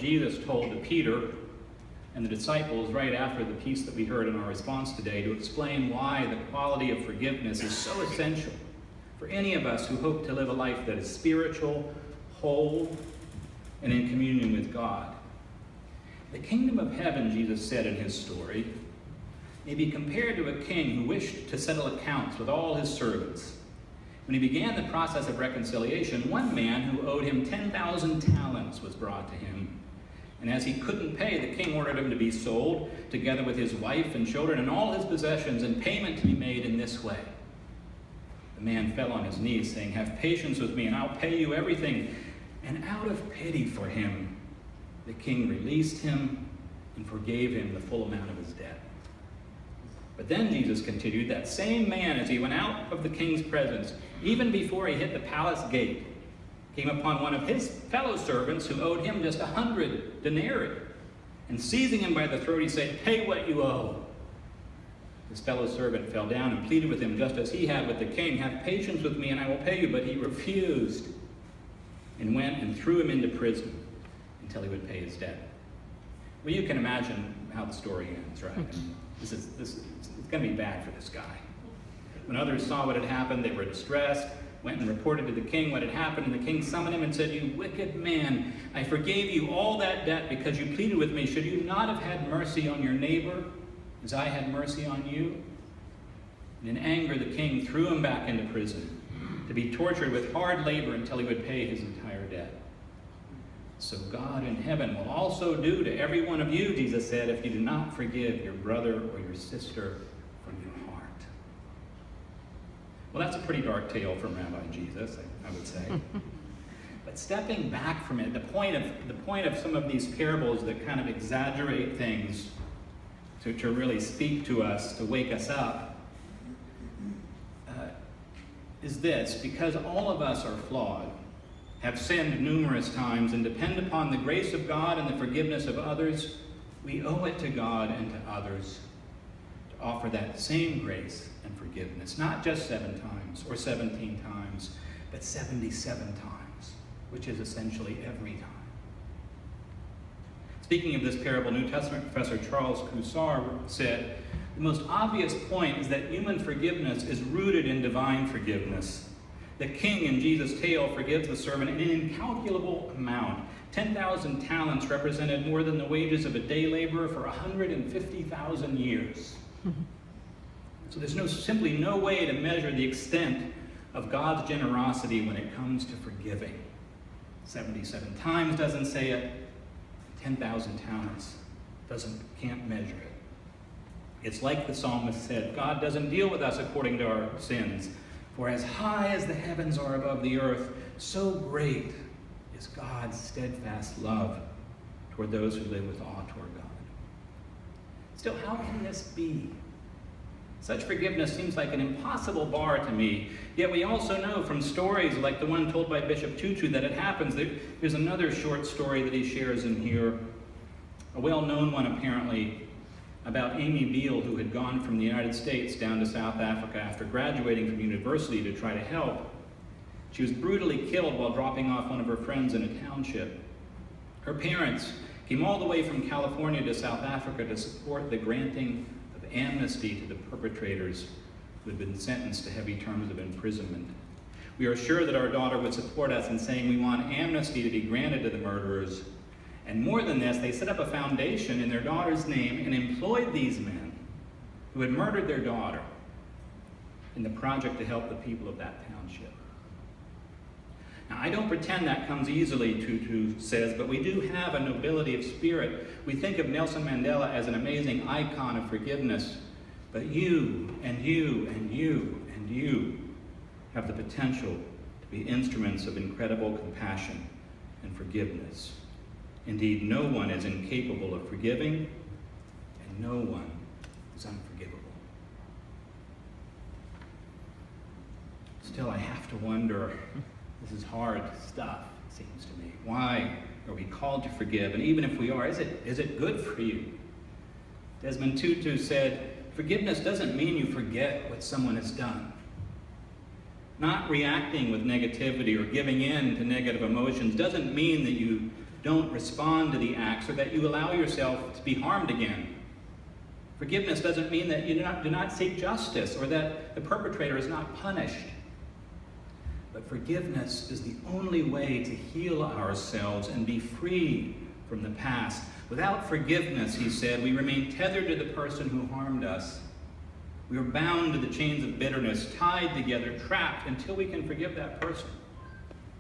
Jesus told to Peter and the disciples right after the piece that we heard in our response today to explain why the quality of forgiveness is so essential for any of us who hope to live a life that is spiritual, whole, and in communion with God. The kingdom of heaven, Jesus said in his story, may be compared to a king who wished to settle accounts with all his servants. When he began the process of reconciliation, one man who owed him 10,000 talents was brought to him. And as he couldn't pay, the king ordered him to be sold, together with his wife and children and all his possessions, and payment to be made in this way. The man fell on his knees, saying, "Have patience with me, and I'll pay you everything." And out of pity for him, the king released him and forgave him the full amount of his debt. But then Jesus continued, that same man, as he went out of the king's presence, even before he hit the palace gate, came upon one of his fellow servants who owed him just 100 denarii. And seizing him by the throat, he said, "Pay what you owe." His fellow servant fell down and pleaded with him, just as he had with the king, "Have patience with me, and I will pay you." But he refused and went and threw him into prison until he would pay his debt. Well, you can imagine how the story ends, right? It's going to be bad for this guy. When others saw what had happened, they were distressed, went and reported to the king what had happened, and the king summoned him and said, "You wicked man, I forgave you all that debt because you pleaded with me. Should you not have had mercy on your neighbor as I had mercy on you?" And in anger, the king threw him back into prison to be tortured with hard labor until he would pay his entire debt. So God in heaven will also do to every one of you, Jesus said, if you do not forgive your brother or your sister from your heart. Well, that's a pretty dark tale from Rabbi Jesus, I would say. But stepping back from it, the point of some of these parables that kind of exaggerate things to really speak to us, to wake us up, is this: because all of us are flawed, have sinned numerous times, and depend upon the grace of God and the forgiveness of others, we owe it to God and to others to offer that same grace and forgiveness, not just 7 times or 17 times, but 77 times, which is essentially every time. Speaking of this parable, New Testament professor Charles Cussar said, "The most obvious point is that human forgiveness is rooted in divine forgiveness. The king in Jesus' tale forgives the servant an incalculable amount. 10,000 talents represented more than the wages of a day laborer for 150,000 years. So there's simply no way to measure the extent of God's generosity when it comes to forgiving. 77 times doesn't say it. 10,000 talents can't measure it. It's like the psalmist said, God doesn't deal with us according to our sins. For as high as the heavens are above the earth, so great is God's steadfast love toward those who live with awe toward God." Still, how can this be? Such forgiveness seems like an impossible bar to me. Yet we also know from stories like the one told by Bishop Tutu that it happens. There's another short story that he shares in here, a well-known one apparently, about Amy Beale, who had gone from the United States down to South Africa after graduating from university to try to help. She was brutally killed while dropping off one of her friends in a township. Her parents came all the way from California to South Africa to support the granting of amnesty to the perpetrators who had been sentenced to heavy terms of imprisonment. We are sure that our daughter would support us in saying we want amnesty to be granted to the murderers. And more than this, they set up a foundation in their daughter's name and employed these men who had murdered their daughter in the project to help the people of that township. Now, I don't pretend that comes easily, Tutu says, but we do have a nobility of spirit. We think of Nelson Mandela as an amazing icon of forgiveness, but you and you and you and you have the potential to be instruments of incredible compassion and forgiveness. Indeed, no one is incapable of forgiving, and no one is unforgivable. Still, I have to wonder, this is hard stuff, it seems to me. Why are we called to forgive? And even if we are, is it good for you? Desmond Tutu said, forgiveness doesn't mean you forget what someone has done. Not reacting with negativity or giving in to negative emotions doesn't mean that you don't respond to the acts or that you allow yourself to be harmed again. Forgiveness doesn't mean that you do not seek justice or that the perpetrator is not punished. But forgiveness is the only way to heal ourselves and be free from the past. Without forgiveness, he said, we remain tethered to the person who harmed us. We are bound to the chains of bitterness, tied together, trapped until we can forgive that person.